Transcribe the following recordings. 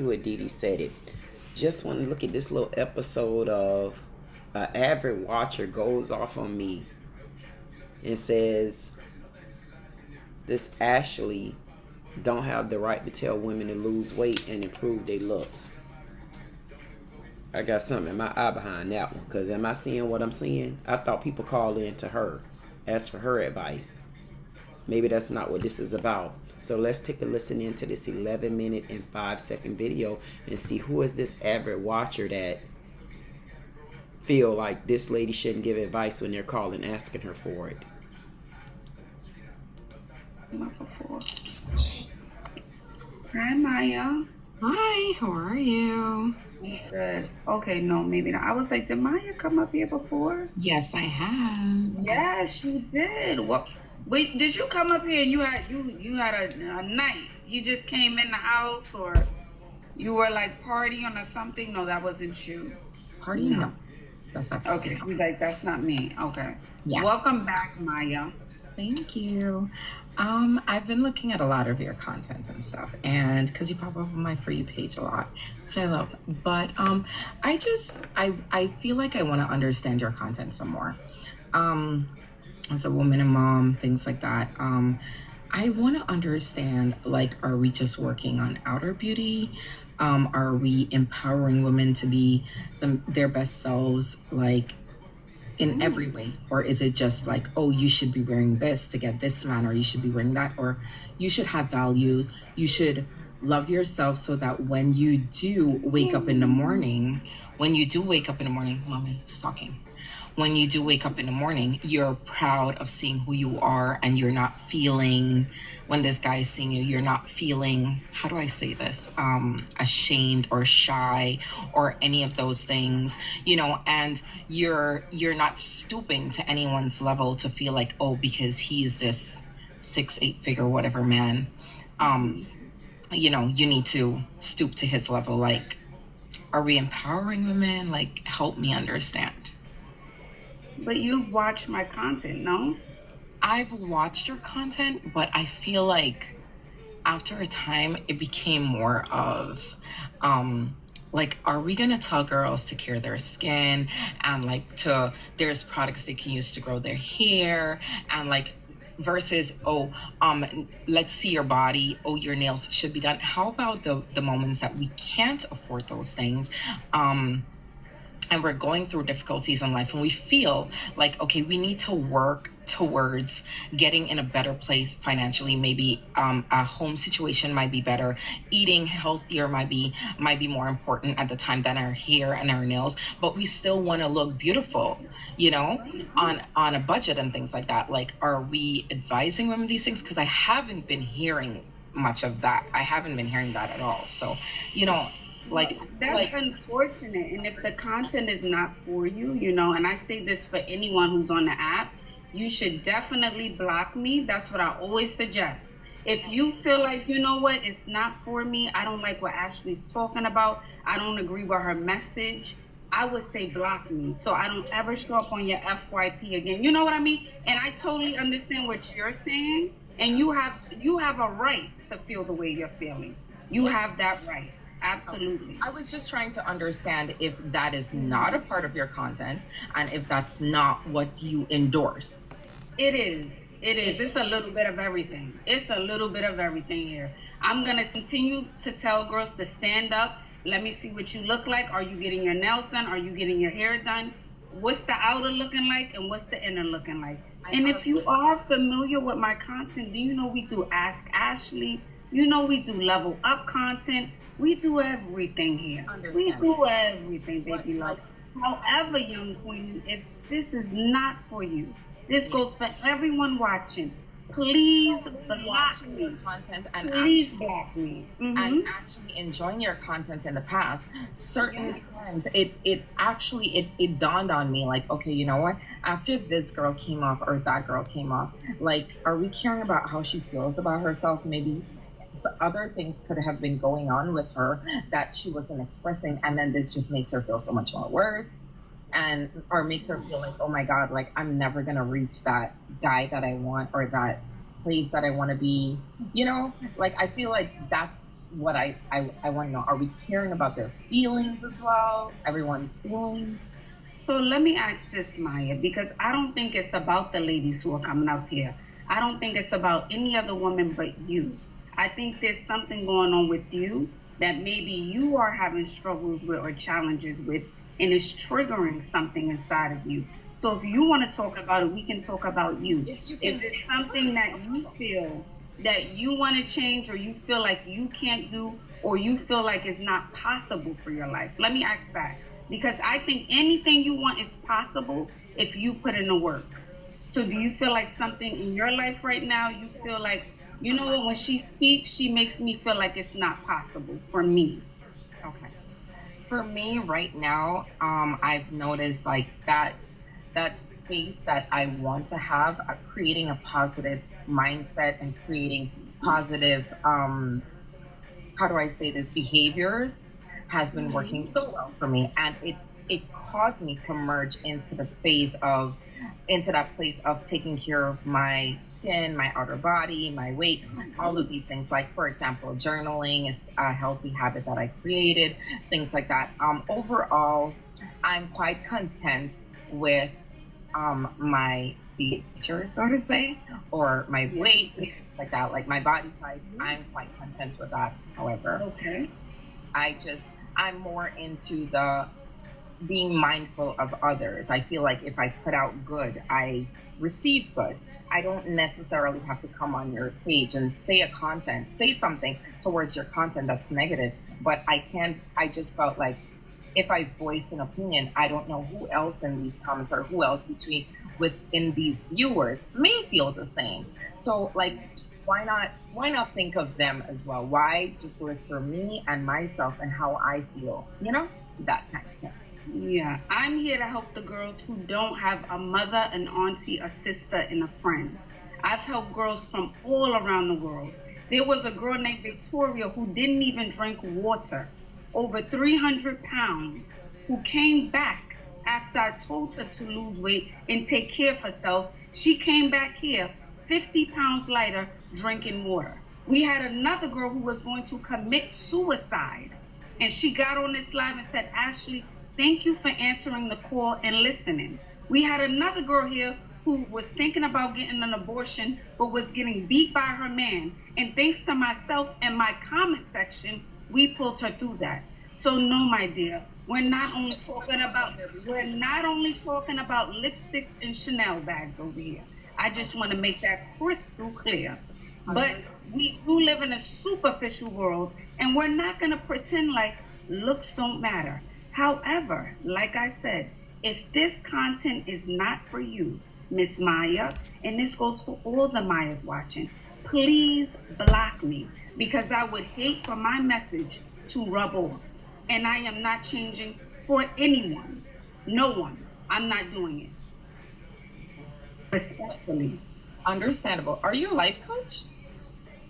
what Dee Dee said it. Just want to look at this little episode of an avid watcher goes off on me and says this Ashley don't have the right to tell women to lose weight and improve their looks. I got something in my eye behind that one, because am I seeing what I'm seeing? I thought people called in to her, ask for her advice. Maybe that's not what this is about. So let's take a listen into this 11-minute and 5-second video and see who is this avid watcher that feel like this lady shouldn't give advice when they're calling asking her for it. Hi, Maya. Hi, how are you? Good. Okay, no, maybe not. I was like, did Maya come up here before? Yes, I have. Yes, you did. What? Wait, did you come up here and you had a night? You just came in the house, or you were like partying or something? No, that wasn't you. Party? No. That's not Okay, she's like, that's not me. Okay. Yeah. Welcome back, Maya. Thank you. I've been looking at a lot of your content and stuff, and because you pop up on my For You page a lot, which I love. But I feel like I want to understand your content some more. As a woman and mom, things like that. I want to understand, like, are we just working on outer beauty? Are we empowering women to be their best selves, like, in every way? Or is it just like, oh, you should be wearing this to get this man, or you should be wearing that, or you should have values, you should love yourself so that when you do wake up in the morning, mommy's talking. When you do wake up in the morning, you're proud of seeing who you are, and you're not feeling, when this guy is seeing you, you're not feeling, how do I say this, ashamed or shy or any of those things, you know, and you're not stooping to anyone's level to feel like, oh, because he's this 6-8 figure whatever man, you know, you need to stoop to his level. Like, are we empowering women? Like, help me understand. But you've watched my content, no? I've watched your content, but I feel like after a time it became more of like, are we gonna tell girls to care their skin, and like there's products they can use to grow their hair, and like, versus, oh, let's see your body, oh, your nails should be done. How about the moments that we can't afford those things, and we're going through difficulties in life, and we feel like, okay, we need to work towards getting in a better place financially. Maybe a home situation might be better, eating healthier might be more important at the time than our hair and our nails, but we still want to look beautiful, you know, on a budget and things like that. Like, are we advising women these things? Because I haven't been hearing much of that. I haven't been hearing that at all. So, you know, that's unfortunate. And if the content is not for you, you know, and I say this for anyone who's on the app, you should definitely block me. That's what I always suggest. If you feel like, you know what, it's not for me, I don't like what Ashley's talking about, I don't agree with her message, I would say block me, so I don't ever show up on your FYP again. You know what I mean? And I totally understand what you're saying, and you have a right to feel the way you're feeling. You have that right. Absolutely. I was just trying to understand if that is not a part of your content, and if that's not what you endorse. It is. It's a little bit of everything. It's a little bit of everything here. I'm going to continue to tell girls to stand up. Let me see what you look like. Are you getting your nails done? Are you getting your hair done? What's the outer looking like, and what's the inner looking like? And if you are familiar with my content, do you know we do Ask Ashley? You know we do level up content. We do everything here. We do everything, baby love. However, young queen, if this is not for you, this goes for everyone watching. Please block me. Content and please block me. And actually enjoying your content in the past, certain times it dawned on me, like, okay, you know what? After this girl came off, or that girl came off, like, are we caring about how she feels about herself? Maybe other things could have been going on with her that she wasn't expressing, and then this just makes her feel so much more worse, and or makes her feel like, oh my god, like, I'm never gonna reach that guy that I want, or that place that I want to be, you know. Like, I feel like that's what I want to know. Are we caring about their feelings as well? Everyone's feelings? So let me ask this, Maya, because I don't think it's about the ladies who are coming up here. I don't think it's about any other woman but you. I think there's something going on with you that maybe you are having struggles with or challenges with, and it's triggering something inside of you. So if you want to talk about it, we can talk about you. If you Is can, it something that you feel that you want to change, or you feel like you can't do, or you feel like it's not possible for your life? Let me ask that, because I think anything you want is possible if you put in the work. So do you feel like something in your life right now, you feel like, you know what, when she speaks, she makes me feel like it's not possible for me? okay. For me right now, I've noticed like that space that I want to have, creating a positive mindset and creating positive, how do I say this, behaviors has been working so well for me, and it caused me to merge into the phase of into that place of taking care of my skin, my outer body, my weight, all of these things. Like, for example, journaling is a healthy habit that I created, things like that. Overall, I'm quite content with my features, so to say, or my weight, things like that, like my body type. I'm quite content with that. However, Okay. I'm more into the being mindful of others. I feel like if I put out good, I receive good. I don't necessarily have to come on your page and say something towards your content that's negative, but I just felt like if I voice an opinion, I don't know who else in these comments or who else within these viewers may feel the same. So like, why not think of them as well? Why just live for me and myself and how I feel, that kind of thing. Yeah, I'm here to help the girls who don't have a mother, an auntie, a sister, and a friend. I've helped girls from all around the world. There was a girl named Victoria who didn't even drink water, over 300 pounds, who came back after I told her to lose weight and take care of herself. She came back here 50 pounds lighter, drinking water. We had another girl who was going to commit suicide, and she got on this live and said, Ashley, thank you for answering the call and listening. We had another girl here who was thinking about getting an abortion, but was getting beat by her man. And thanks to myself and my comment section, we pulled her through that. So no, my dear, we're not only talking about lipsticks and Chanel bags over here. I just want to make that crystal clear. But we do live in a superficial world, and we're not going to pretend like looks don't matter. However, like I said, if this content is not for you, Miss Maya, and this goes for all the Mayas watching, please block me, because I would hate for my message to rub off. And I am not changing for anyone. No one. I'm not doing it. Respectfully. Understandable. Are you a life coach?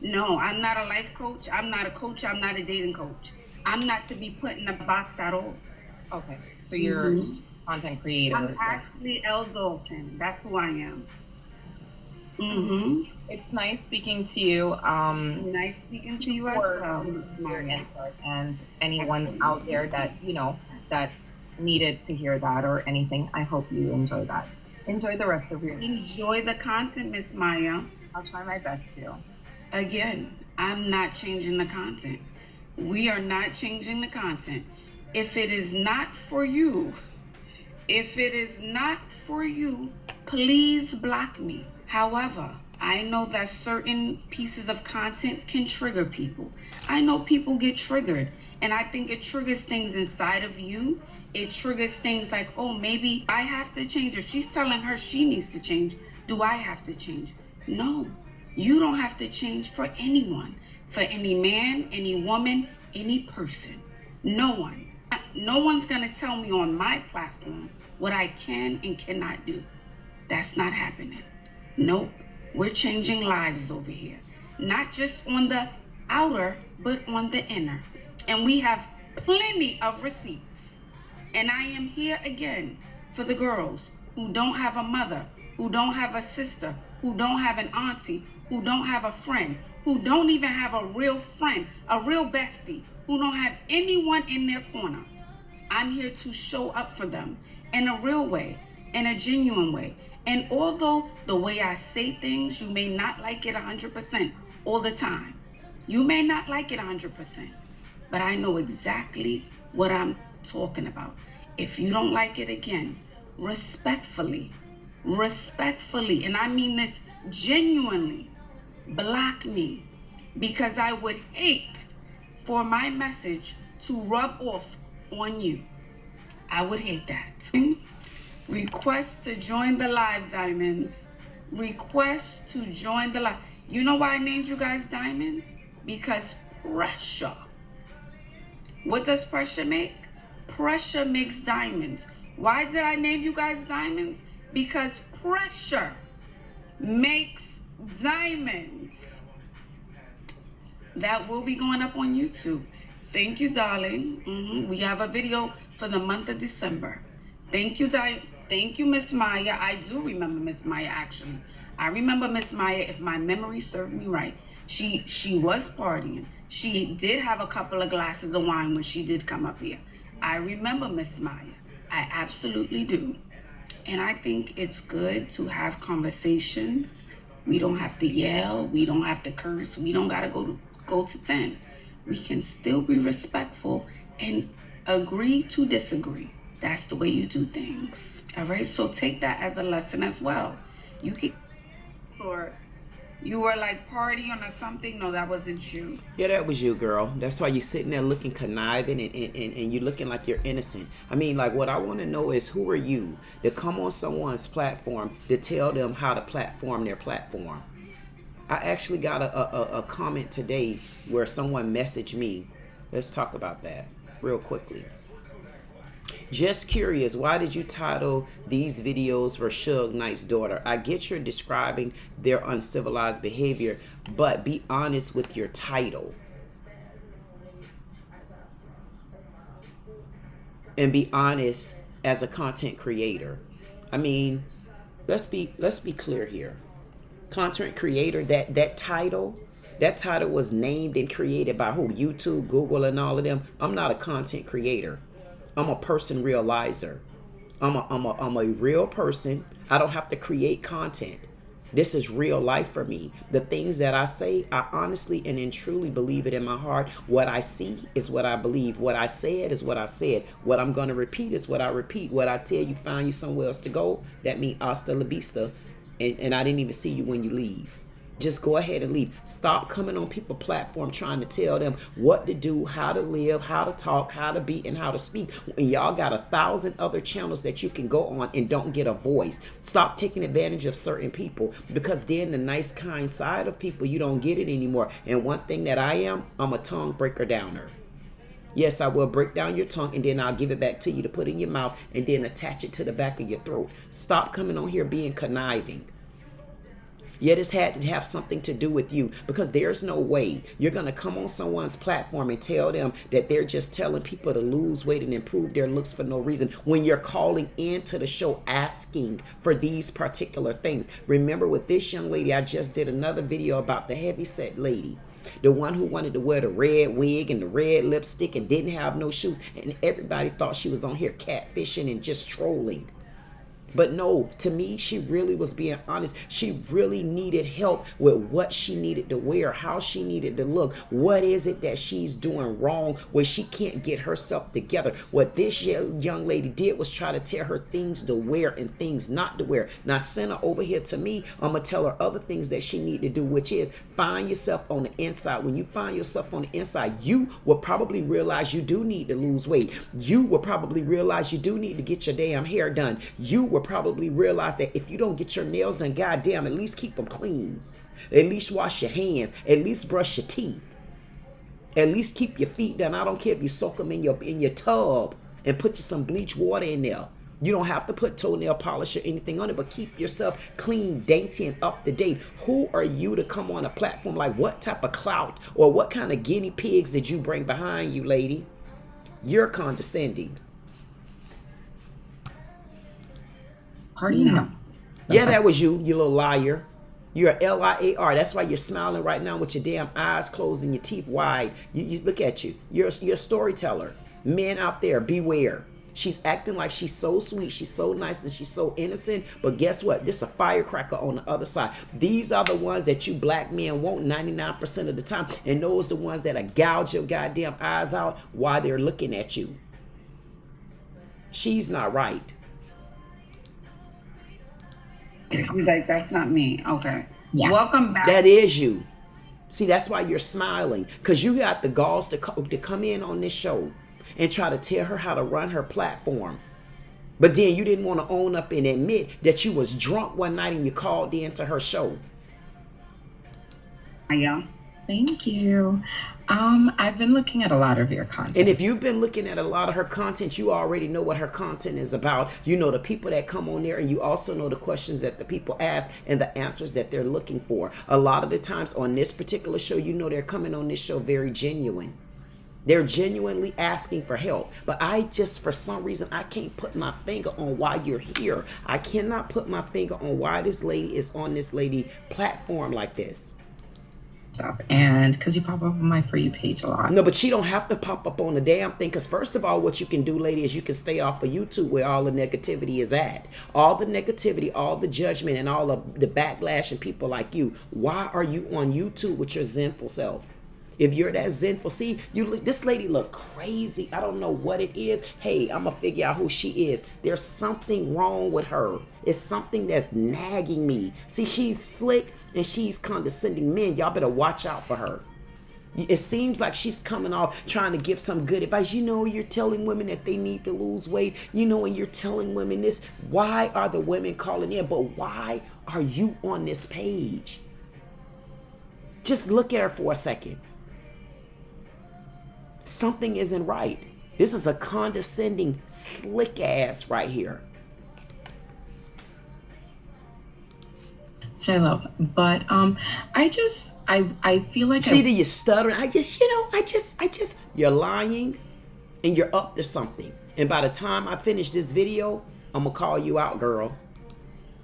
No, I'm not a life coach. I'm not a coach. I'm not a dating coach. I'm not to be put in a box at all. Okay, so you're a content creator. I'm actually Elle Dalton. That's who I am. Mm-hmm. It's nice speaking to you. Nice speaking to you as well, Maria. And anyone out there that that needed to hear that or anything, I hope you enjoy that. Enjoy the rest of your. Enjoy the content, Miss Maya. I'll try my best to. Again, I'm not changing the content. We are not changing the content. If it is not for you, please block me. However, I know that certain pieces of content can trigger people. I know people get triggered, and I think it triggers things inside of you. It triggers things like, oh, maybe I have to change. If she's telling her she needs to change, do I have to change? No, you don't have to change for anyone, for any man, any woman, any person. No one. No one's going to tell me on my platform what I can and cannot do. That's not happening. Nope. We're changing lives over here. Not just on the outer, but on the inner. And we have plenty of receipts. And I am here again for the girls who don't have a mother, who don't have a sister, who don't have an auntie, who don't have a friend, who don't even have a real friend, a real bestie, who don't have anyone in their corner. I'm here to show up for them in a real way, in a genuine way. And although the way I say things, you may not like it 100% all the time. You may not like it 100%, but I know exactly what I'm talking about. If you don't like it, again, respectfully, and I mean this genuinely, block me, because I would hate for my message to rub off on you. I would hate that. Request to join the live, diamonds. Request to join the live. You know why I named you guys diamonds? Because pressure. What does pressure make? Pressure makes diamonds. Why did I name you guys diamonds? Because pressure makes diamonds. That will be going up on YouTube. Thank you, darling. We have a video for the month of December. Thank you, thank you, Miss Maya. I do remember Miss Maya, actually. I remember Miss Maya, if my memory served me right. She was partying. She did have a couple of glasses of wine when she did come up here. I remember Miss Maya. I absolutely do. And I think it's good to have conversations. We don't have to yell. We don't have to curse. We don't got to go to 10. We can still be respectful and agree to disagree. That's the way you do things. All right, so take that as a lesson as well. You can, or you were like partying or something. No, that wasn't you. Yeah, that was you, girl. That's why you're sitting there looking conniving and you're looking like you're innocent. I mean, like, what I want to know is, who are you to come on someone's platform to tell them how to platform their platform? I actually got a comment today where someone messaged me. Let's talk about that real quickly. Just curious, why did you title these videos for Suge Knight's daughter? I get you're describing their uncivilized behavior, but be honest with your title. And be honest as a content creator. I mean, let's be clear here. Content creator, that title was named and created by who? YouTube, Google, and all of them. I'm not a content creator. I'm a person realizer. I'm a real person. I don't have to create content. This is real life for me. The things that I say, I honestly and truly believe it in my heart. What I see is what I believe. What I said is what I said. What I'm going to repeat is what I repeat. What I tell you, find you somewhere else to go, that means hasta la vista. And I didn't even see you when you leave. Just go ahead and leave. Stop coming on people's platform trying to tell them what to do, how to live, how to talk, how to be, and how to speak. And y'all got 1,000 other channels that you can go on and don't get a voice. Stop taking advantage of certain people, because then the nice, kind side of people, you don't get it anymore. And one thing that I'm a tongue breaker downer. Yes, I will break down your tongue, and then I'll give it back to you to put in your mouth and then attach it to the back of your throat. Stop coming on here being conniving. Yet it's had to have something to do with you, because there's no way you're going to come on someone's platform and tell them that they're just telling people to lose weight and improve their looks for no reason, when you're calling into the show asking for these particular things. Remember with this young lady, I just did another video about the heavyset lady. The one who wanted to wear the red wig and the red lipstick and didn't have no shoes. And everybody thought she was on here catfishing and just trolling. But no, to me, she really was being honest. She really needed help with what she needed to wear, how she needed to look. What is it that she's doing wrong where she can't get herself together? What this young lady did was try to tell her things to wear and things not to wear. Now send her over here to me. I'm going to tell her other things that she need to do, which is find yourself on the inside. When you find yourself on the inside, you will probably realize you do need to lose weight. You will probably realize you do need to get your damn hair done. You will probably realize that if you don't get your nails done, goddamn, at least keep them clean. At least wash your hands. At least brush your teeth. At least keep your feet done. I don't care if you soak them in your tub and put you some bleach water in there. You don't have to put toenail polish or anything on it, but keep yourself clean, dainty, and up to date. Who are you to come on a platform? Like, what type of clout or what kind of guinea pigs did you bring behind you, lady? You're condescending. Party? No. Yeah, that was you, you little liar. You're a liar. That's why you're smiling right now with your damn eyes closed and your teeth wide. You look at you. You're a storyteller. Men out there, beware. She's acting like she's so sweet, she's so nice, and she's so innocent. But guess what? This is a firecracker on the other side. These are the ones that you black men want 99% of the time. And those are the ones that gouge your goddamn eyes out while they're looking at you. She's not right. She's like, that's not me. Okay. Yeah. Welcome back. That is you. See, that's why you're smiling. Because you got the galls to come in on this show and try to tell her how to run her platform. But then you didn't want to own up and admit that you was drunk one night and you called in to her show. Yeah. Thank you. I've been looking at a lot of your content. And if you've been looking at a lot of her content, you already know what her content is about. You know the people that come on there, and you also know the questions that the people ask and the answers that they're looking for. A lot of the times on this particular show, you know they're coming on this show very genuine. They're genuinely asking for help. But I just, for some reason, I can't put my finger on why you're here. I cannot put my finger on why this lady is on this lady platform like this. Stuff. And because you pop up on my For You page a lot. No, but she don't have to pop up on the damn thing. Because first of all, what you can do, lady, is you can stay off of YouTube where all the negativity is at. All the negativity, all the judgment, and all of the backlash and people like you. Why are you on YouTube with your zenful self? If you're that zenful, see, this lady look crazy. I don't know what it is. Hey, I'm going to figure out who she is. There's something wrong with her. It's something that's nagging me. See, she's slick and she's condescending. Men, y'all better watch out for her. It seems like she's coming off trying to give some good advice. You know, you're telling women that they need to lose weight. You know, and you're telling women this. Why are the women calling in? But why are you on this page? Just look at her for a second. Something isn't right. This is a condescending, slick ass right here. Which I love. But I feel like See that you're stuttering. You're lying and you're up to something. And by the time I finish this video, I'm gonna call you out, girl.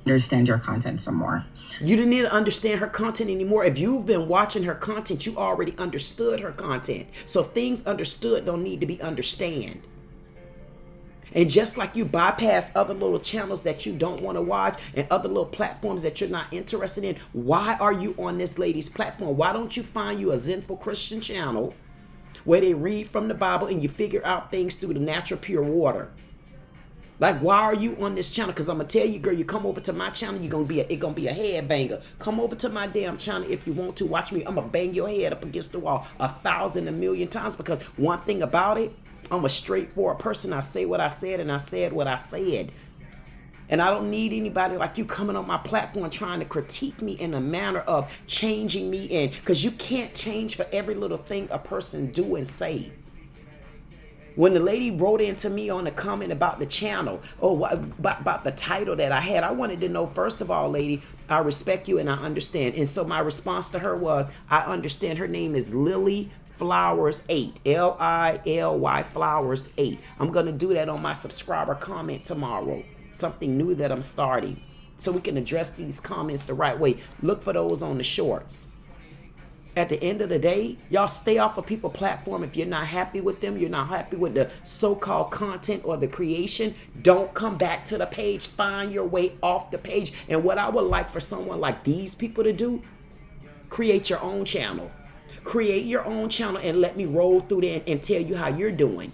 Understand your content some more. You don't need to understand her content anymore. If you've been watching her content, you already understood her content. So things understood don't need to be understand. And just like you bypass other little channels that you don't want to watch and other little platforms that you're not interested in, why are you on this lady's platform? Why don't you find you a Zenful Christian channel where they read from the Bible and you figure out things through the natural pure water? Like, why are you on this channel? Because I'm going to tell you, girl, you come over to my channel, it's going to be a head banger. Come over to my damn channel if you want to. Watch me. I'm going to bang your head up against the wall 1,000, 1,000,000 times. Because one thing about it, I'm a straightforward person. I say what I said and I said what I said. And I don't need anybody like you coming on my platform trying to critique me in a manner of changing me in. Because you can't change for every little thing a person do and say. When the lady wrote into me on a comment about the channel, about the title that I had, I wanted to know, first of all, lady, I respect you and I understand. And so my response to her was, I understand. Her name is Lily Flowers 8, Lily Flowers 8. I'm going to do that on my subscriber comment tomorrow. Something new that I'm starting. So we can address these comments the right way. Look for those on the shorts. At the end of the day, y'all stay off of people's platform. If you're not happy with them, you're not happy with the so-called content or the creation, don't come back to the page. Find your way off the page. And what I would like for someone like these people to do, create your own channel. Create your own channel and let me roll through there and tell you how you're doing.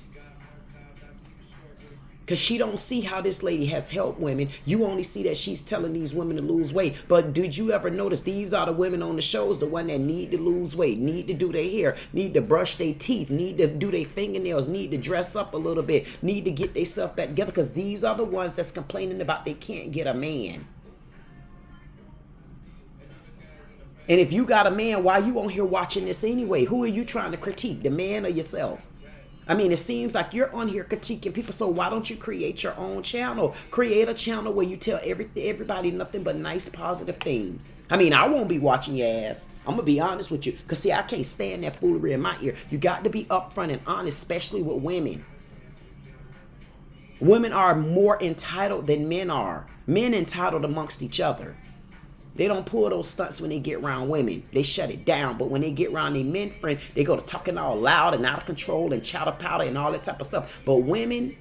Because she don't see how this lady has helped women. You only see that she's telling these women to lose weight. But did you ever notice these are the women on the shows, the one that need to lose weight, need to do their hair, need to brush their teeth, need to do their fingernails, need to dress up a little bit, need to get themselves back together, because these are the ones that's complaining about they can't get a man. And if you got a man, why you on here watching this anyway? Who are you trying to critique, the man or yourself? I mean, it seems like you're on here critiquing people, so why don't you create your own channel? Create a channel where you tell everybody nothing but nice, positive things. I mean, I won't be watching your ass. I'm going to be honest with you. Because, see, I can't stand that foolery in my ear. You got to be upfront and honest, especially with women. Women are more entitled than men are. Men entitled amongst each other. They don't pull those stunts when they get around women. They shut it down. But when they get around their men friend, they go to talking all loud and out of control and chowder powder and all that type of stuff. But women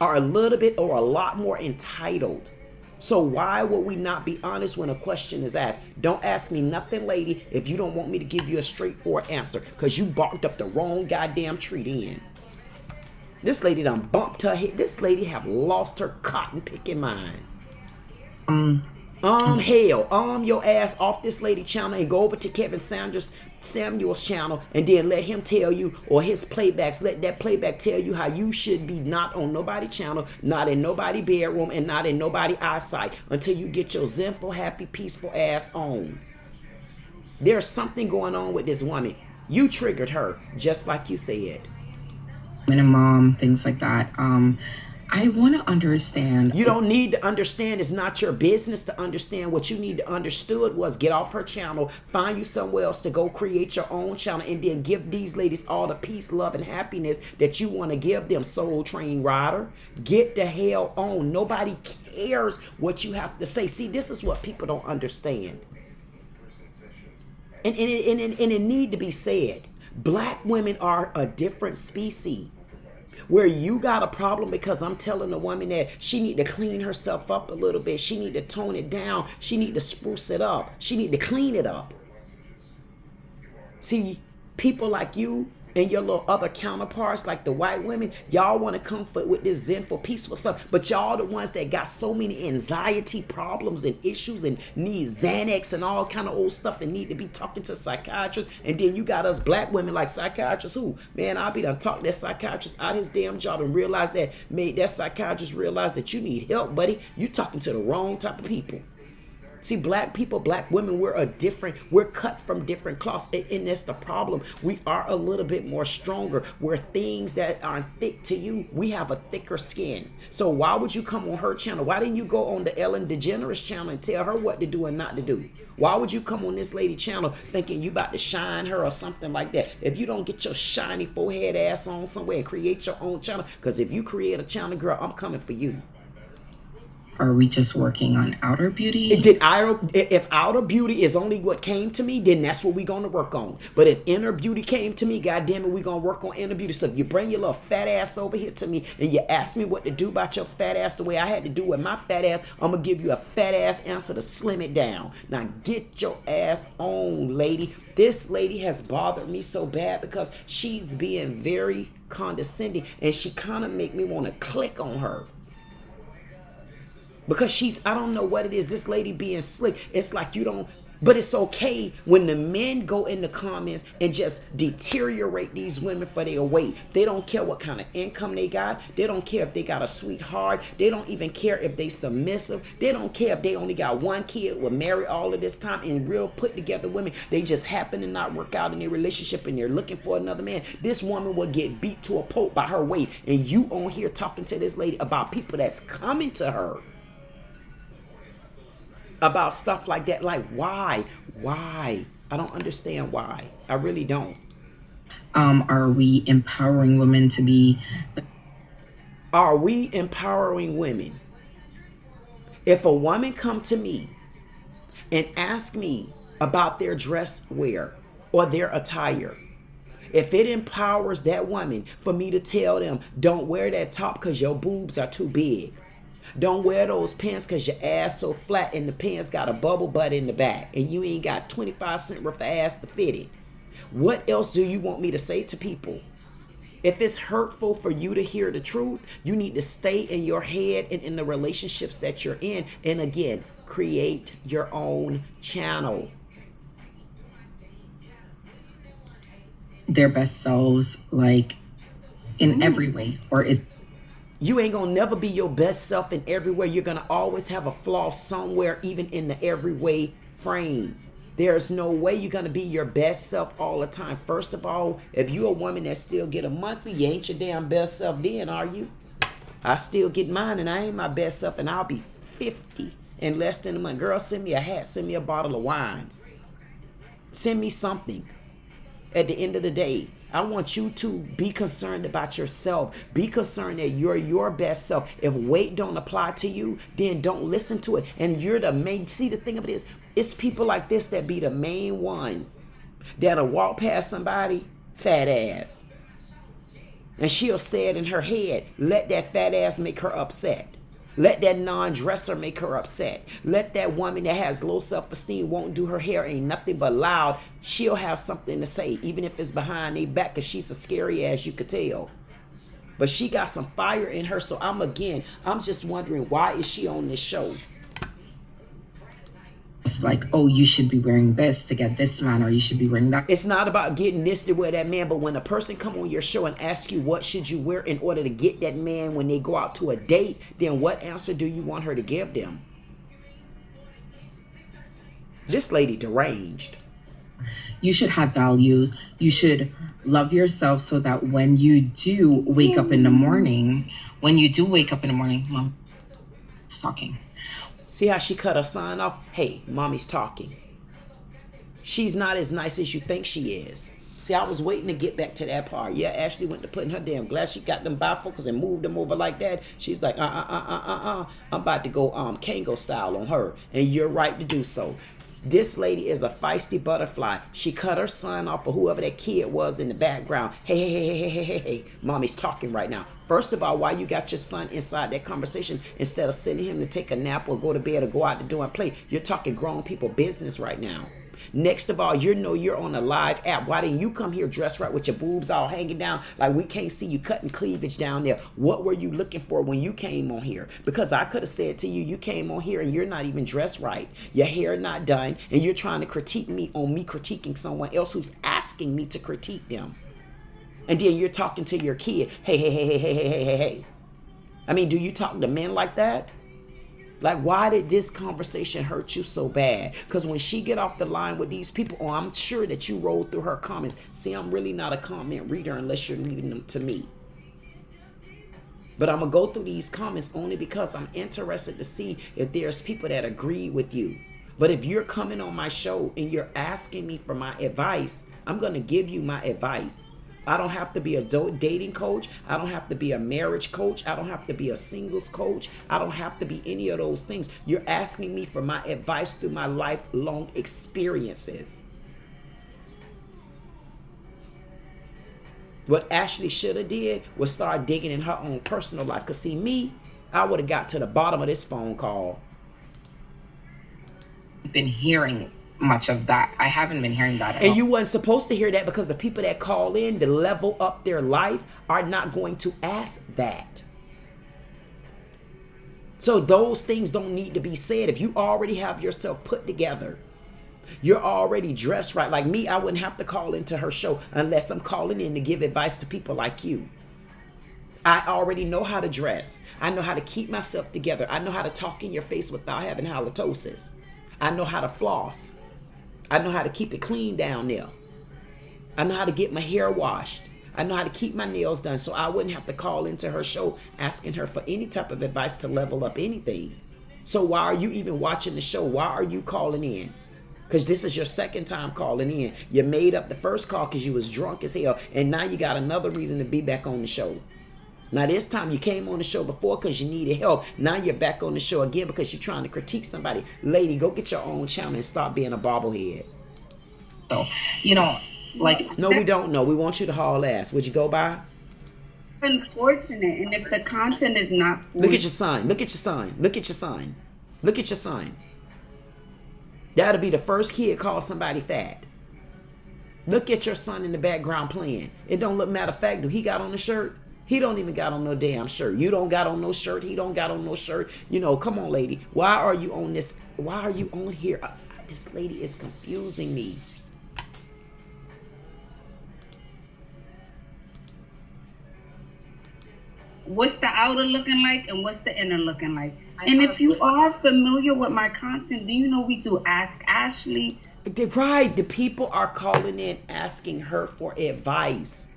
are a little bit or a lot more entitled. So why would we not be honest when a question is asked? Don't ask me nothing, lady, if you don't want me to give you a straightforward answer, because you barked up the wrong goddamn tree then. This lady done bumped her head. This lady have lost her cotton picking mind. Hell, your ass off this lady channel and go over to Kevin Samuel's channel and then let him tell you, or his playbacks, let that playback tell you how you should be not on nobody channel, not in nobody bedroom, and not in nobody eyesight until you get your zenful, happy, peaceful ass on. There's something going on with this woman. You triggered her, just like you said. Minimum, things like that. I want to understand. You don't need to understand. It's not your business to understand. What you need to understood was get off her channel, find you somewhere else to go create your own channel, and then give these ladies all the peace, love, and happiness that you want to give them, Soul Train Rider. Get the hell on. Nobody cares what you have to say. See, this is what people don't understand. And it need to be said. Black women are a different species. Where you got a problem because I'm telling a woman that she need to clean herself up a little bit. She need to tone it down. She need to spruce it up. She need to clean it up. See, people like you and your little other counterparts, like the white women, y'all want to come with this zenful, peaceful stuff, but y'all the ones that got so many anxiety problems and issues and need Xanax and all kind of old stuff and need to be talking to psychiatrists. And then you got us black women like psychiatrists who, man, I'll be done talk that psychiatrist out his damn job and realize that, made that psychiatrist realize that you need help, buddy. You talking to the wrong type of people. See, black people, black women, we're cut from different cloths. And that's the problem. We are a little bit more stronger. We're things that aren't thick to you. We have a thicker skin. So why would you come on her channel? Why didn't you go on the Ellen DeGeneres channel and tell her what to do and not to do? Why would you come on this lady channel thinking you about to shine her or something like that? If you don't get your shiny forehead ass on somewhere and create your own channel, because if you create a channel, girl, I'm coming for you. Are we just working on outer beauty? If outer beauty is only what came to me, then that's what we're going to work on. But if inner beauty came to me, goddamn it, we're going to work on inner beauty. So if you bring your little fat ass over here to me and you ask me what to do about your fat ass the way I had to do with my fat ass, I'm going to give you a fat ass answer to slim it down. Now get your ass on, lady. This lady has bothered me so bad because she's being very condescending and she kind of make me want to click on her. Because I don't know what it is, this lady being slick. It's like you don't, but it's okay when the men go in the comments and just deteriorate these women for their weight. They don't care what kind of income they got. They don't care if they got a sweetheart. They don't even care if they submissive. They don't care if they only got one kid, were married all of this time, and real put together women. They just happen to not work out in their relationship and they're looking for another man. This woman will get beat to a pulp by her weight. And you on here talking to this lady about people that's coming to her about stuff like that. Like, why? I don't understand why. I really don't. Are we empowering women to be? Are we empowering women? If a woman come to me and ask me about their dress wear or their attire, if it empowers that woman for me to tell them, don't wear that top because your boobs are too big. Don't wear those pants because your ass so flat and the pants got a bubble butt in the back and you ain't got 25 cent worth of ass to fit it. What else do you want me to say to people? If it's hurtful for you to hear the truth, you need to stay in your head and in the relationships that you're in. And again, create your own channel. Their best selves, like in every way, or is you ain't gonna never be your best self in every way. You're gonna always have a flaw somewhere, even in the every way frame. There's no way you're gonna be your best self all the time. First of all, if you're a woman that still get a monthly, you ain't your damn best self then, are you? I still get mine and I ain't my best self, and I'll be 50 in less than a month. Girl, send me a hat, send me a bottle of wine. Send me something. At the end of the day, I want you to be concerned about yourself. Be concerned that you're your best self. If weight don't apply to you, then don't listen to it. And you're the main. See, the thing of it is, It's people like this that be the main ones that'll walk past somebody, fat ass. And she'll say it in her head. Let that fat ass make her upset. Let that non-dresser make her upset. Let that woman that has low self-esteem, won't do her hair, ain't nothing but loud. She'll have something to say, even if it's behind their back, because she's a scary ass, you could tell. But she got some fire in her. So I'm just wondering, why is she on this show? It's like, oh, you should be wearing this to get this man, or you should be wearing that. It's not about getting this to wear that man, but when a person come on your show and ask you what should you wear in order to get that man when they go out to a date, then what answer do you want her to give them? This lady deranged. You should have values. You should love yourself so that when you do wake up in the morning, mom is talking. See how she cut her son off? Hey, mommy's talking. She's not as nice as you think she is. See, I was waiting to get back to that part. Yeah, Ashley went to putting her damn glass. She got them bifocals and moved them over like that. She's like, I'm about to go Kango style on her. And you're right to do so. This lady is a feisty butterfly. She cut her son off for whoever that kid was in the background. Hey, mommy's talking right now. First of all, why you got your son inside that conversation instead of sending him to take a nap or go to bed or go out the door and play? You're talking grown people business right now. Next of all, you're on a live app. Why didn't you come here dressed right with your boobs all hanging down like we can't see you cutting cleavage down there? What were you looking for when you came on here? Because I could have said to you, you came on here and you're not even dressed right. Your hair not done, and you're trying to critique me on me critiquing someone else who's asking me to critique them. And then you're talking to your kid. Hey. I mean, do you talk to men like that? Like, why did this conversation hurt you so bad? Because when she get off the line with these people, oh, I'm sure that you rolled through her comments. See, I'm really not a comment reader unless you're leaving them to me. But I'm going to go through these comments only because I'm interested to see if there's people that agree with you. But if you're coming on my show and you're asking me for my advice, I'm going to give you my advice. I don't have to be a dating coach. I don't have to be a marriage coach. I don't have to be a singles coach. I don't have to be any of those things. You're asking me for my advice through my lifelong experiences. What Ashley should have did was start digging in her own personal life. Because see, me, I would have got to the bottom of this phone call. Been hearing much of that. I haven't been hearing that at all. And you weren't supposed to hear that because the people that call in to level up their life are not going to ask that. So those things don't need to be said. If you already have yourself put together, you're already dressed right. Like me, I wouldn't have to call into her show unless I'm calling in to give advice to people like you. I already know how to dress. I know how to keep myself together. I know how to talk in your face without having halitosis. I know how to floss. I know how to keep it clean down there. I know how to get my hair washed. I know how to keep my nails done, so I wouldn't have to call into her show asking her for any type of advice to level up anything. So why are you even watching the show? Why are you calling in? Because this is your second time calling in. You made up the first call because you was drunk as hell, and now you got another reason to be back on the show. Now this time you came on the show before because you needed help. Now you're back on the show again because you're trying to critique somebody. Lady, go get your own channel and stop being a bobblehead. So, you know, like... No, we don't know. We want you to haul ass. Would you go by? Unfortunate. And if the content is not... Look at your sign. Look at your sign. Look at your sign. Look at your sign. That'll be the first kid call somebody fat. Look at your son in the background playing. It don't look, matter of fact, do he got on the shirt? He don't even got on no damn shirt. You don't got on no shirt. He don't got on no shirt. You know, come on, lady. Why are you on this? Why are you on here? This lady is confusing me. What's the outer looking like and what's the inner looking like? And if you are familiar with my content, do you know we do Ask Ashley? Right. The people are calling in asking her for advice.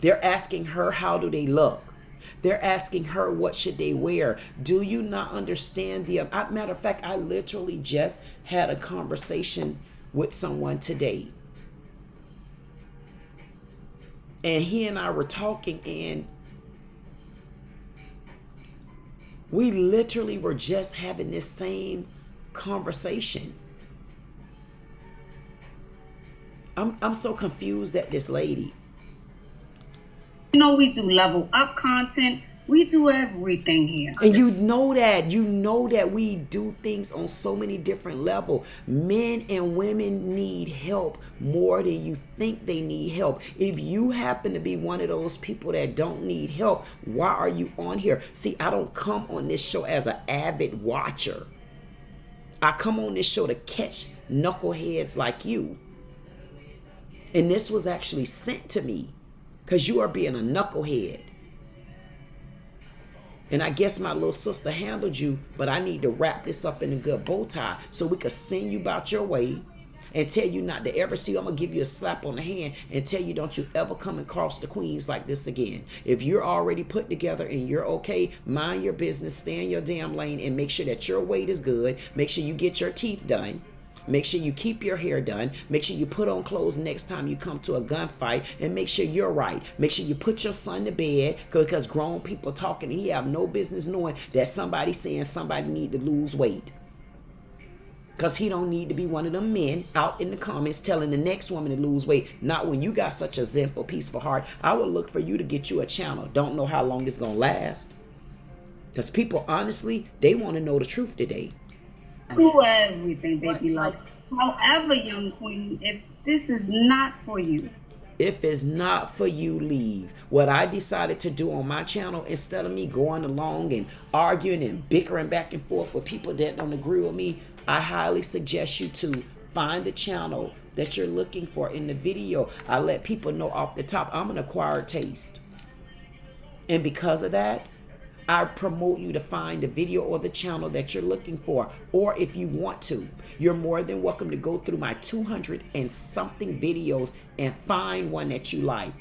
They're asking her, how do they look? They're asking her, what should they wear? Do you not understand the... matter of fact, I literally just had a conversation with someone today. And he and I were talking, and we literally were just having this same conversation. I'm so confused at this lady. You know, we do level up content. We do everything here. And you know that we do things on so many different levels. Men and women need help more than you think they need help. If you happen to be one of those people that don't need help, why are you on here? See, I don't come on this show as an avid watcher. I come on this show to catch knuckleheads like you. And this was actually sent to me because you are being a knucklehead. And I guess my little sister handled you, but I need to wrap this up in a good bow tie so we could send you about your way and tell you not to ever see. I'm going to give you a slap on the hand and tell you don't you ever come across the queens like this again. If you're already put together and you're okay, mind your business, stay in your damn lane, and make sure that your weight is good. Make sure you get your teeth done. Make sure you keep your hair done. Make sure you put on clothes next time you come to a gunfight, and make sure you're right. Make sure you put your son to bed, because grown people talking and he have no business knowing that somebody saying somebody need to lose weight. Because he don't need to be one of them men out in the comments telling the next woman to lose weight. Not when you got such a zenful, peaceful heart. I would look for you to get you a channel. Don't know how long it's going to last. Because people, honestly, they want to know the truth today. Do everything, baby love. However, young queen, if this is not for you, if it's not for you, leave. What I decided to do on my channel, instead of me going along and arguing and bickering back and forth with people that don't agree with me, I highly suggest you to find the channel that you're looking for. In the video, I let people know off the top, I'm an acquired taste. And because of that, I promote you to find the video or the channel that you're looking for. Or if you want to, you're more than welcome to go through my 200 and something videos and find one that you like.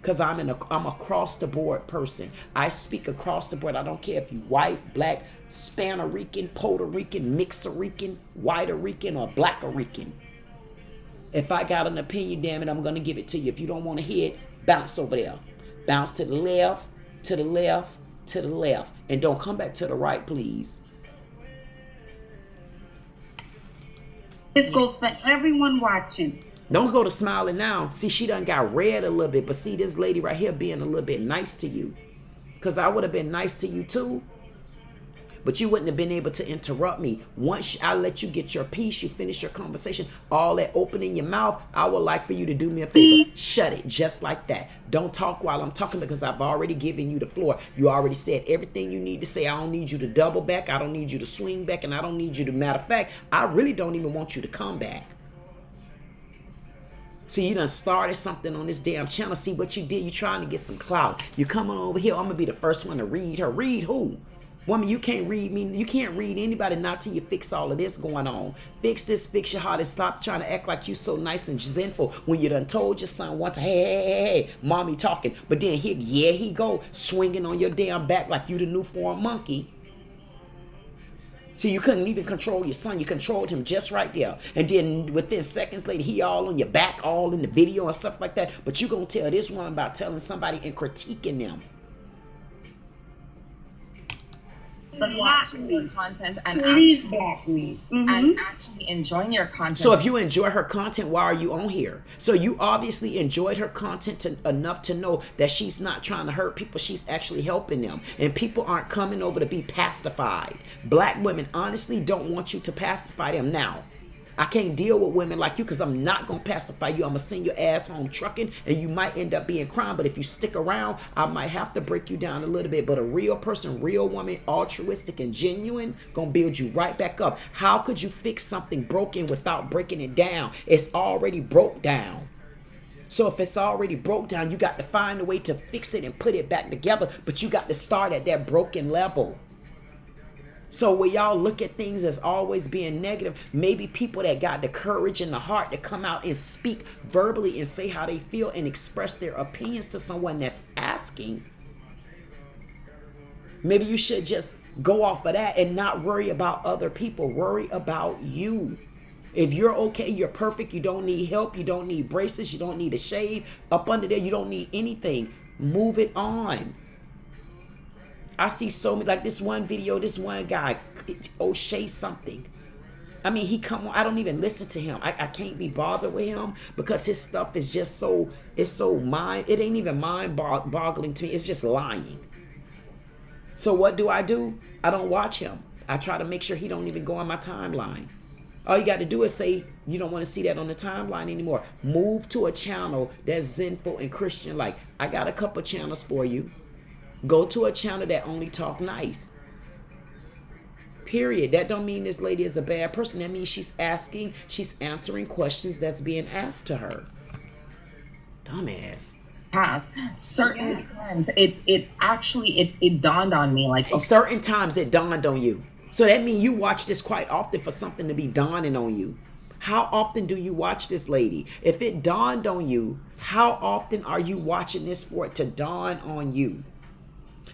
Because I'm across the board person. I speak across the board. I don't care if you white, black, Spanish-Rican, Puerto Rican, Mixed-Rican, White-Rican, or Black-Rican. If I got an opinion, damn it, I'm going to give it to you. If you don't want to hear it, bounce over there. Bounce to the left, to the left, to the left, and don't come back to the right, please. This goes for everyone watching. Don't go to smiling now. See, she done got red a little bit, but see this lady right here being a little bit nice to you, because I would have been nice to you too, but you wouldn't have been able to interrupt me. Once I let you get your piece, you finish your conversation, all that opening your mouth, I would like for you to do me a favor. Shut it just like that. Don't talk while I'm talking, because I've already given you the floor. You already said everything you need to say. I don't need you to double back. I don't need you to swing back. And I don't need you to, matter of fact, I really don't even want you to come back. See, you done started something on this damn channel. See what you did? You trying to get some clout. You coming over here. I'm going to be the first one to read her. Read who? Woman, you can't read me. You can't read anybody not till you fix all of this going on. Fix this, fix your heart, and stop trying to act like you so nice and zenful when you done told your son once, hey, mommy talking. But then he go swinging on your damn back like you the new foreign monkey. See, you couldn't even control your son. You controlled him just right there. And then within seconds later, he all on your back, all in the video and stuff like that. But you gonna tell this woman about telling somebody and critiquing them. But watching your content and and actually enjoying your content. So if you enjoy her content, why are you on here? So you obviously enjoyed her content enough to know that she's not trying to hurt people. She's actually helping them. And people aren't coming over to be pacified. Black women honestly don't want you to pacify them now. I can't deal with women like you, because I'm not going to pacify you. I'm going to send your ass home trucking, and you might end up being crying. But if you stick around, I might have to break you down a little bit. But a real person, real woman, altruistic and genuine, going to build you right back up. How could you fix something broken without breaking it down? It's already broke down. So if it's already broke down, you got to find a way to fix it and put it back together. But you got to start at that broken level. So when y'all look at things as always being negative, maybe people that got the courage and the heart to come out and speak verbally and say how they feel and express their opinions to someone that's asking, maybe you should just go off of that and not worry about other people. Worry about you. If you're okay, you're perfect, you don't need help, you don't need braces, you don't need a shave, up under there, you don't need anything. Move it on. I see so many, like this one video, this one guy, O'Shea something. I mean, he come on. I don't even listen to him. I can't be bothered with him because his stuff is just so, it's so mind. It ain't even mind boggling to me. It's just lying. So what do? I don't watch him. I try to make sure he don't even go on my timeline. All you got to do is say you don't want to see that on the timeline anymore. Move to a channel that's Zenful and Christian like. I got a couple channels for you. Go to a channel that only talk nice. Period. That don't mean this lady is a bad person. That means she's answering questions that's being asked to her. Dumbass. Past certain times, it actually dawned on me like, okay. Certain times it dawned on you. So that means you watch this quite often for something to be dawning on you. How often do you watch this lady? If it dawned on you, how often are you watching this for it to dawn on you?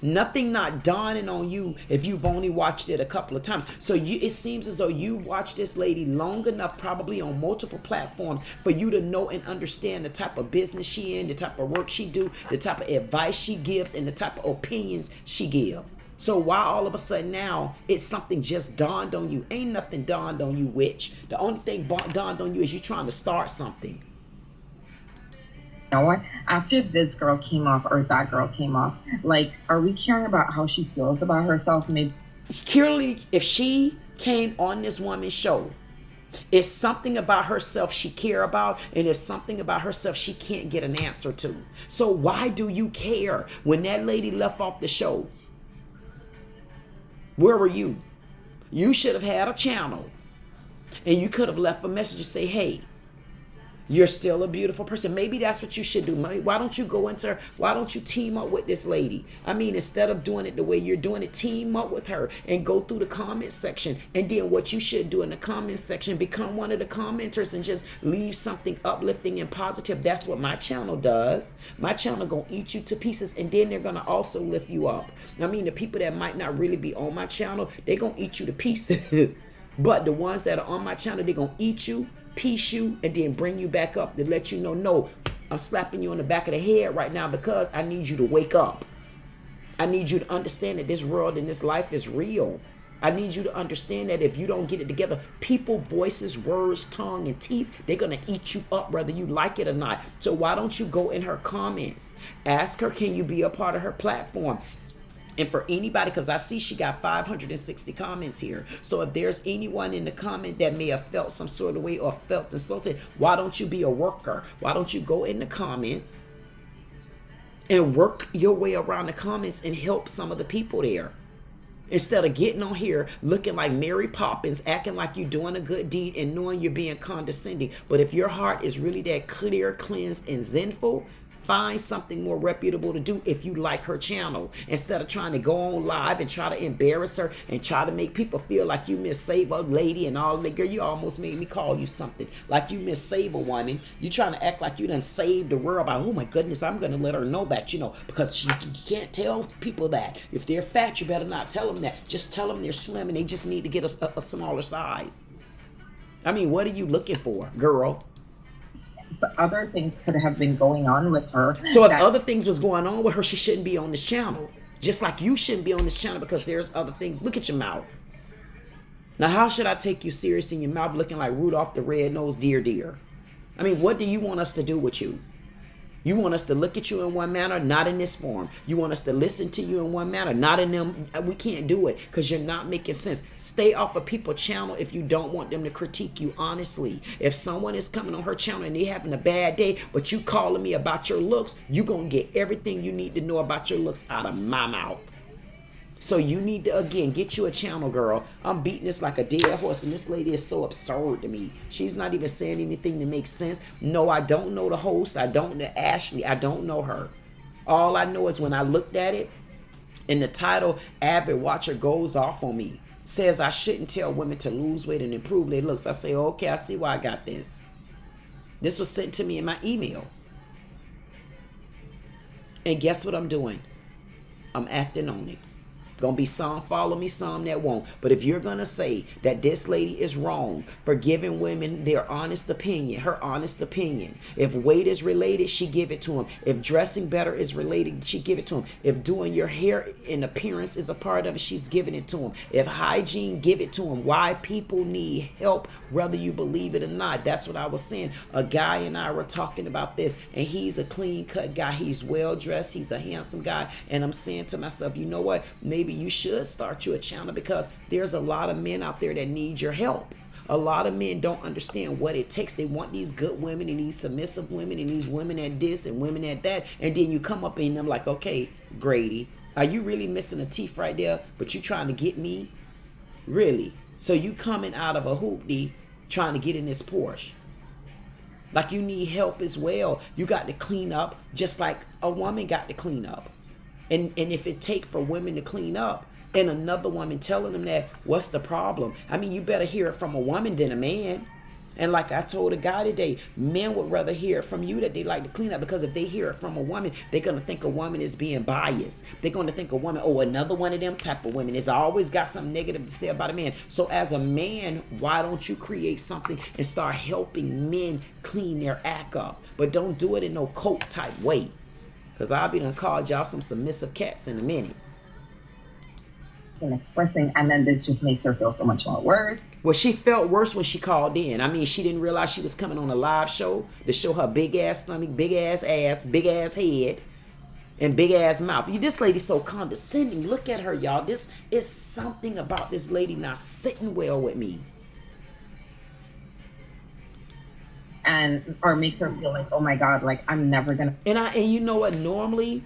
Nothing not dawning on you if you've only watched it a couple of times. So it seems as though you watched this lady long enough, probably on multiple platforms, for you to know and understand the type of business she in, the type of work she do, the type of advice she gives, and the type of opinions she give. So why all of a sudden now it's something just dawned on you? Ain't nothing dawned on you, witch. The only thing dawned on you is you trying to start something. You know what? After this girl came off or that girl came off, like, are we caring about how she feels about herself? Maybe clearly, if she came on this woman's show, it's something about herself she care about, and it's something about herself she can't get an answer to. So why do you care? When that lady left off the show, where were you? You should have had a channel, and you could have left a message to say, hey, you're still a beautiful person. Maybe that's what you should do. Why don't you go into her? Why don't you team up with this lady? I mean, instead of doing it the way you're doing it, team up with her and go through the comment section. And then what you should do in the comment section, become one of the commenters and just leave something uplifting and positive. That's what my channel does. My channel gonna eat you to pieces, and then they're gonna also lift you up. I mean, the people that might not really be on my channel, they're gonna eat you to pieces. But the ones that are on my channel, they're gonna eat you, piece you, and then bring you back up to let you know, no, I'm slapping you on the back of the head right now because I need you to wake up. I need you to understand that this world and this life is real. I need you to understand that if you don't get it together, people, voices, words, tongue, and teeth, they're going to eat you up whether you like it or not. So why don't you go in her comments? Ask her, can you be a part of her platform? And for anybody, because I see she got 560 comments here. So if there's anyone in the comment that may have felt some sort of way or felt insulted, why don't you be a worker? Why don't you go in the comments and work your way around the comments and help some of the people there? Instead of getting on here looking like Mary Poppins, acting like you're doing a good deed and knowing you're being condescending. But if your heart is really that clear, cleansed, and zenful, find something more reputable to do if you like her channel. Instead of trying to go on live and try to embarrass her and try to make people feel like you Miss Save a Lady and all that. Girl, you almost made me call you something. Like you Miss Save a Woman. You trying to act like you done saved the world by, oh my goodness, I'm going to let her know that, you know, because you can't tell people that. If they're fat, you better not tell them that. Just tell them they're slim and they just need to get a smaller size. I mean, what are you looking for, girl? So other things could have been going on with her. So if other things was going on with her, she shouldn't be on this channel. Just like you shouldn't be on this channel because there's other things. Look at your mouth. Now, how should I take you serious in your mouth looking like Rudolph the Red-Nosed Deer? I mean, what do you want us to do with you? You want us to look at you in one manner, not in this form. You want us to listen to you in one manner, not in them. We can't do it because you're not making sense. Stay off of people's channel if you don't want them to critique you honestly. If someone is coming on her channel and they having a bad day, but you calling me about your looks, you're going to get everything you need to know about your looks out of my mouth. So you need to, again, get you a channel, girl. I'm beating this like a dead horse, and this lady is so absurd to me. She's not even saying anything that makes sense. No, I don't know the host. I don't know Ashley. I don't know her. All I know is when I looked at it, and the title, Avid Watcher, goes off on me. Says I shouldn't tell women to lose weight and improve their looks. I say, okay, I see why I got this. This was sent to me in my email. And guess what I'm doing? I'm acting on it. Gonna be some follow me, some that won't. But if you're gonna say that this lady is wrong for giving women their honest opinion, her honest opinion. If weight is related, she give it to them. If dressing better is related, she give it to them. If doing your hair and appearance is a part of it, she's giving it to them. If hygiene, give it to them. Why people need help, whether you believe it or not. That's what I was saying. A guy and I were talking about this, and he's a clean cut guy. He's well dressed. He's a handsome guy. And I'm saying to myself, you know what? Maybe you should start you a channel, because there's a lot of men out there that need your help. A lot of men don't understand what it takes. They want these good women and these submissive women and these women at this and women at that. And then you come up in them like, okay, Grady, are you really missing a teeth right there? But you trying to get me? Really? So you coming out of a hoopty trying to get in this Porsche? Like you need help as well. You got to clean up just like a woman got to clean up. And if it take for women to clean up and another woman telling them that, what's the problem? I mean, you better hear it from a woman than a man. And like I told a guy today, men would rather hear it from you that they like to clean up, because if they hear it from a woman, they're going to think a woman is being biased. They're going to think a woman, oh, another one of them type of women has always got something negative to say about a man. So as a man, why don't you create something and start helping men clean their act up? But don't do it in no cult type way, because I'll be done called y'all some submissive cats in a minute. And expressing, and then this just makes her feel so much more worse. Well, she felt worse when she called in. I mean, she didn't realize she was coming on a live show to show her big ass stomach, big ass ass, big ass head, and big ass mouth. This lady's so condescending. Look at her, y'all. This is something about this lady not sitting well with me. And or makes her feel like, oh my God, like I'm never gonna. And you know what? Normally,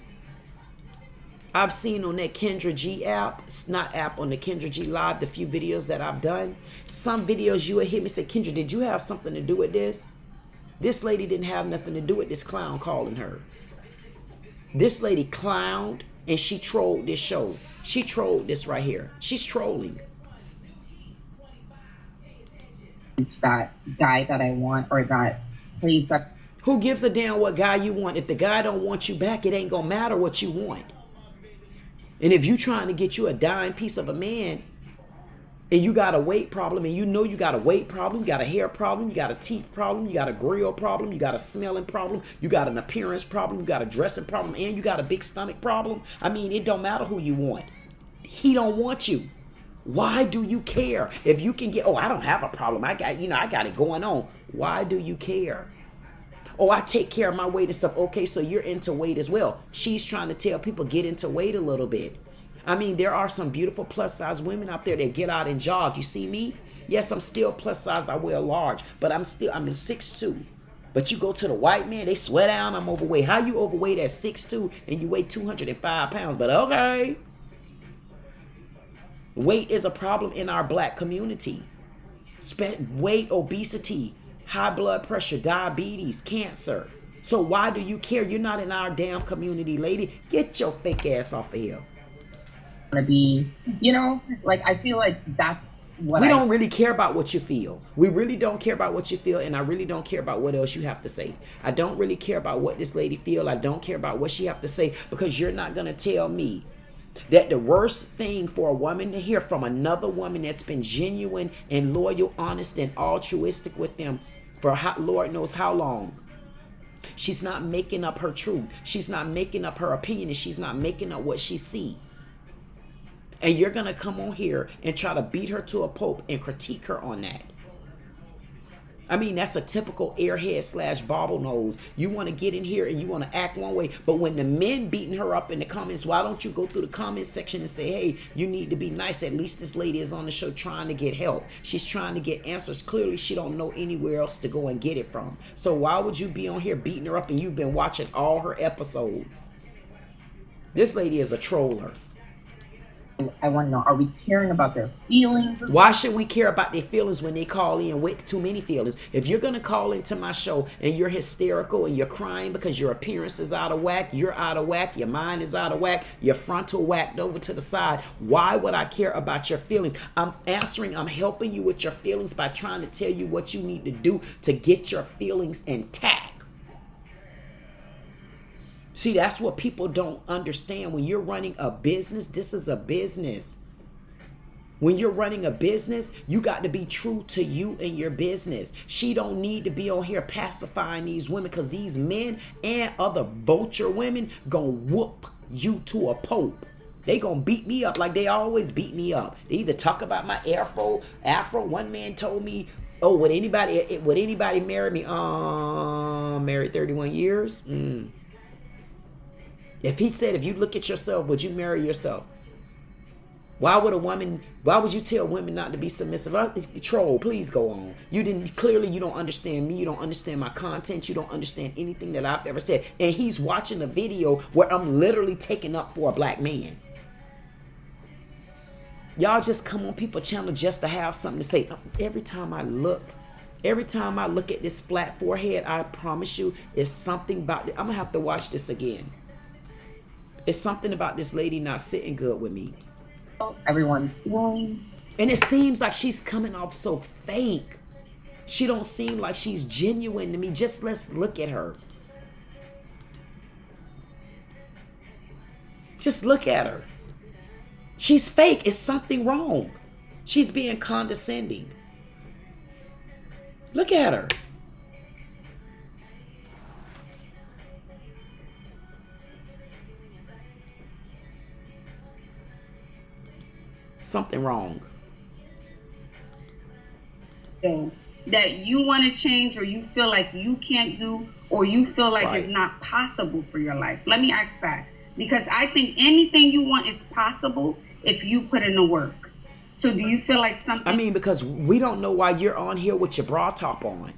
I've seen on that Kendra G app, it's not app, on the Kendra G Live, the few videos that I've done, some videos you would hit me and say, Kendra, did you have something to do with this? This lady didn't have nothing to do with this clown calling her. This lady clowned and she trolled this show. She trolled this right here. She's trolling. It's that guy that I want, or that place that. Who gives a damn what guy you want? If the guy don't want you back, it ain't gonna matter what you want. And if you trying to get you a dime piece of a man, and you got a weight problem, and you know you got a weight problem, you got a hair problem, you got a teeth problem, you got a grill problem, you got a smelling problem, you got an appearance problem, you got a dressing problem, and you got a big stomach problem, I mean, it don't matter who you want. He don't want you. Why do you care? If you can get, oh, I don't have a problem, I got it going on. Why do you care? Oh, I take care of my weight and stuff. Okay, so you're into weight as well. She's trying to tell people, get into weight a little bit. I mean, there are some beautiful plus size women out there that get out and jog. You see me? Yes, I'm still plus size. I wear large, but I'm 6'2". But you go to the white man, they swear down I'm overweight. How you overweight at 6'2" and you weigh 205 pounds? But okay. Weight is a problem in our black community. Weight, obesity, high blood pressure, diabetes, cancer. So why do you care? You're not in our damn community, lady. Get your fake ass off of here. To be, like I feel like that's what we don't really care about what you feel. We really don't care about what you feel, and I really don't care about what else you have to say. I don't really care about what this lady feel. I don't care about what she have to say, because you're not gonna tell me that the worst thing for a woman to hear from another woman that's been genuine and loyal, honest, and altruistic with them for Lord knows how long. She's not making up her truth. She's not making up her opinion, and she's not making up what she see. And you're going to come on here and try to beat her to a pulp and critique her on that. I mean, that's a typical airhead / bobblenose. You want to get in here and you want to act one way. But when the men beating her up in the comments, why don't you go through the comment section and say, hey, you need to be nice. At least this lady is on the show trying to get help. She's trying to get answers. Clearly, she don't know anywhere else to go and get it from. So why would you be on here beating her up and you've been watching all her episodes? This lady is a troller. I want to know, are we caring about their feelings? Why should we care about their feelings when they call in with too many feelings? If you're going to call into my show and you're hysterical and you're crying because your appearance is out of whack, you're out of whack, your mind is out of whack, your frontal whacked over to the side, why would I care about your feelings? I'm helping you with your feelings by trying to tell you what you need to do to get your feelings intact. See, that's what people don't understand. When you're running a business, this is a business. When you're running a business, you got to be true to you and your business. She don't need to be on here pacifying these women, because these men and other vulture women gonna whoop you to a pulp. They gonna beat me up like they always beat me up. They either talk about my afro. One man told me, oh, would anybody marry me? Married 31 years. If he said, if you look at yourself, would you marry yourself? Why would you tell women not to be submissive? Troll, please go on. You don't understand me. You don't understand my content. You don't understand anything that I've ever said. And he's watching a video where I'm literally taking up for a black man. Y'all just come on people's channel just to have something to say. Every time I look at this flat forehead, I promise you, it's something about it. I'm gonna have to watch this again. It's something about this lady not sitting good with me. Everyone's feelings. And it seems like she's coming off so fake. She don't seem like she's genuine to me. Just let's look at her. Just look at her. She's fake. It's something wrong. She's being condescending. Look at her. Something wrong. That you want to change, or you feel like you can't do, or you feel like Right. it's not possible for your life. Let me ask that, because I think anything you want is possible if you put in the work. So do you feel like something? I mean, because we don't know why you're on here with your bra top on.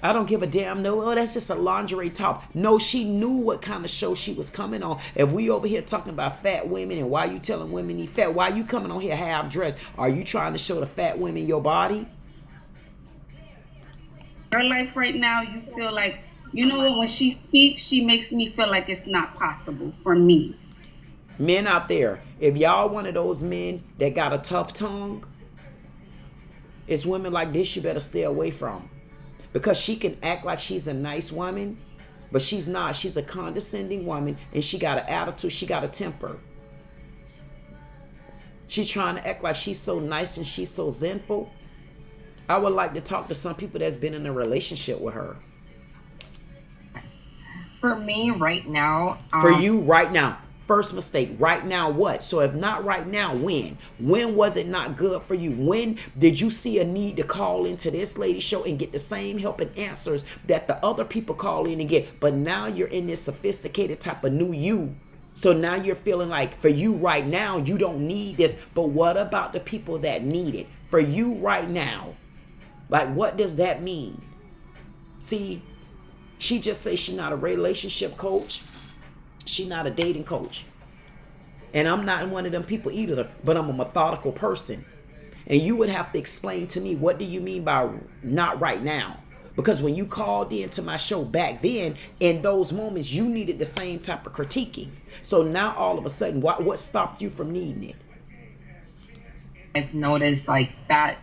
I don't give a damn. No, oh, that's just a lingerie top. No, she knew what kind of show she was coming on. If we over here talking about fat women and why you telling women they fat, why you coming on here half dressed? Are you trying to show the fat women your body? Her life right now, you feel like, you know what, when she speaks, she makes me feel like it's not possible for me. Men out there, if y'all one of those men that got a tough tongue, it's women like this you better stay away from. Because she can act like she's a nice woman, but she's not. She's a condescending woman, and she got an attitude. She got a temper. She's trying to act like she's so nice and she's so zenful. I would like to talk to some people that's been in a relationship with her. For me right now. For you right now. First mistake. Right now what? So if not right now, when? When was it not good for you? When did you see a need to call into this lady's show and get the same help and answers that the other people call in and get? But now you're in this sophisticated type of new you. So now you're feeling like for you right now, you don't need this. But what about the people that need it? For you right now. Like, what does that mean? See, she just says she's not a relationship coach. She's not a dating coach. And I'm not one of them people either, but I'm a methodical person. And you would have to explain to me, what do you mean by not right now? Because when you called into my show back then, in those moments, you needed the same type of critiquing. So now all of a sudden, what stopped you from needing it? I've noticed like that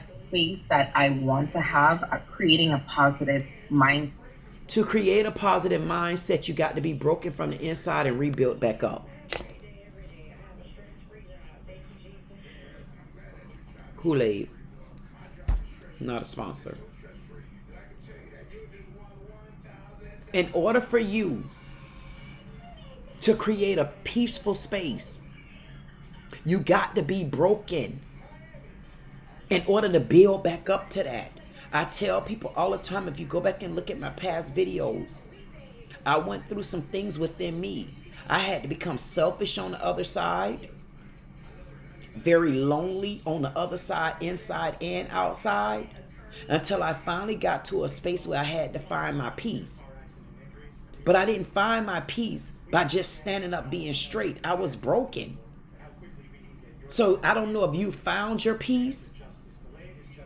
space that I want to have, creating a positive mindset. To create a positive mindset, you got to be broken from the inside and rebuilt back up. Kool-Aid, not a sponsor. In order for you to create a peaceful space, you got to be broken in order to build back up to that. I tell people all the time, if you go back and look at my past videos, I went through some things within me. I had to become selfish on the other side, very lonely on the other side, inside and outside, until I finally got to a space where I had to find my peace. But I didn't find my peace by just standing up being straight. I was broken. So I don't know if you found your peace,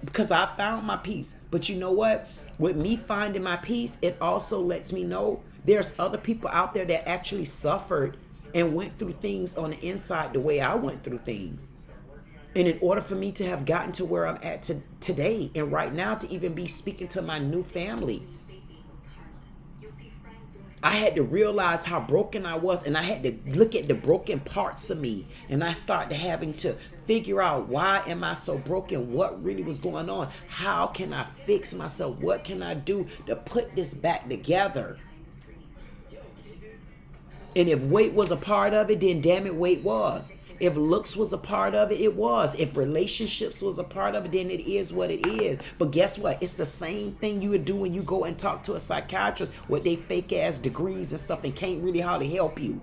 because I found my peace. But you know what? With me finding my peace, it also lets me know there's other people out there that actually suffered and went through things on the inside the way I went through things. And in order for me to have gotten to where I'm at today and right now, to even be speaking to my new family, I had to realize how broken I was, and I had to look at the broken parts of me, and I started having to figure out, why am I so broken? What really was going on? How can I fix myself? What can I do to put this back together? And if weight was a part of it, then damn it, weight was. If looks was a part of it, it was. If relationships was a part of it, then it is what it is. But guess what? It's the same thing you would do when you go and talk to a psychiatrist with they fake ass degrees and stuff and can't really hardly help you.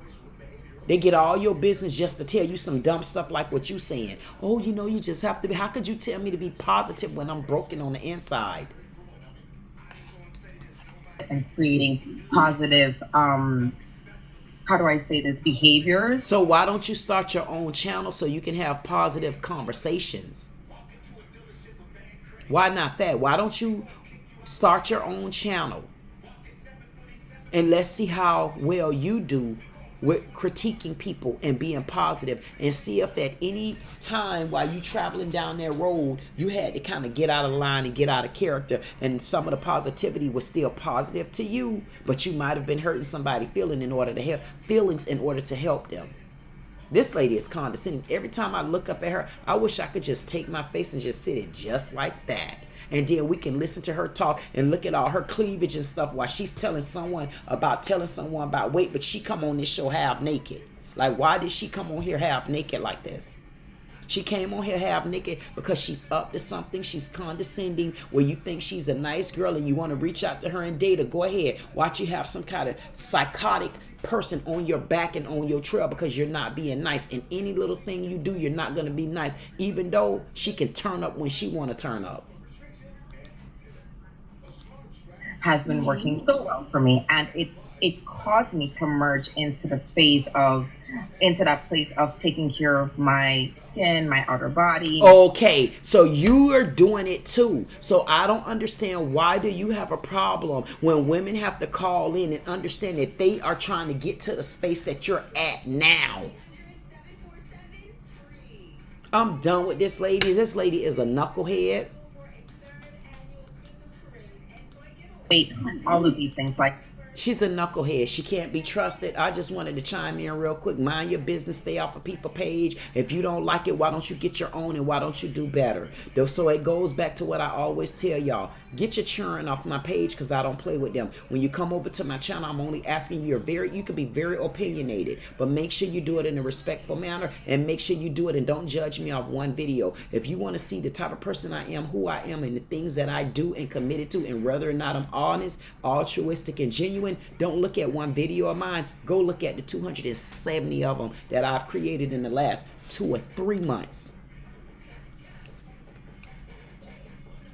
They get all your business just to tell you some dumb stuff like what you saying. Oh, you know, you just have to be. How could you tell me to be positive when I'm broken on the inside? And creating positive, how do I say this, behaviors. So why don't you start your own channel so you can have positive conversations? Why not that? Why don't you start your own channel? And let's see how well you do with critiquing people and being positive, and see if at any time while you traveling down that road you had to kind of get out of line and get out of character, and some of the positivity was still positive to you, but you might have been hurting somebody feelings in order to help them. This lady is condescending. Every time I look up at her, I wish I could just take my face and just sit it just like that. And then we can listen to her talk and look at all her cleavage and stuff while she's telling someone about weight, but she come on this show half naked. Like, why did she come on here half naked like this? She came on here half naked because she's up to something. She's condescending where you think she's a nice girl and you want to reach out to her and date her. Go ahead. Watch you have some kind of psychotic person on your back and on your trail because you're not being nice. And any little thing you do, you're not going to be nice, even though she can turn up when she want to turn up. Has been working so well for me, and it caused me to merge into that place of taking care of my skin, my outer body. Okay, so you are doing it too. So I don't understand, why do you have a problem when women have to call in and understand that they are trying to get to the space that you're at now? I'm done with this lady. This lady is a knucklehead. Wait, all of these things, like, she's a knucklehead. She can't be trusted. I just wanted to chime in real quick. Mind your business. Stay off of people's page. If you don't like it, why don't you get your own, and why don't you do better? So it goes back to what I always tell y'all. Get your churn off my page because I don't play with them. When you come over to my channel, I'm only asking you, you can be very opinionated, but make sure you do it in a respectful manner, and make sure you do it and don't judge me off one video. If you want to see the type of person I am, who I am, and the things that I do and committed to, and whether or not I'm honest, altruistic, and genuine, don't look at one video of mine. Go look at the 270 of them that I've created in the last 2 or 3 months.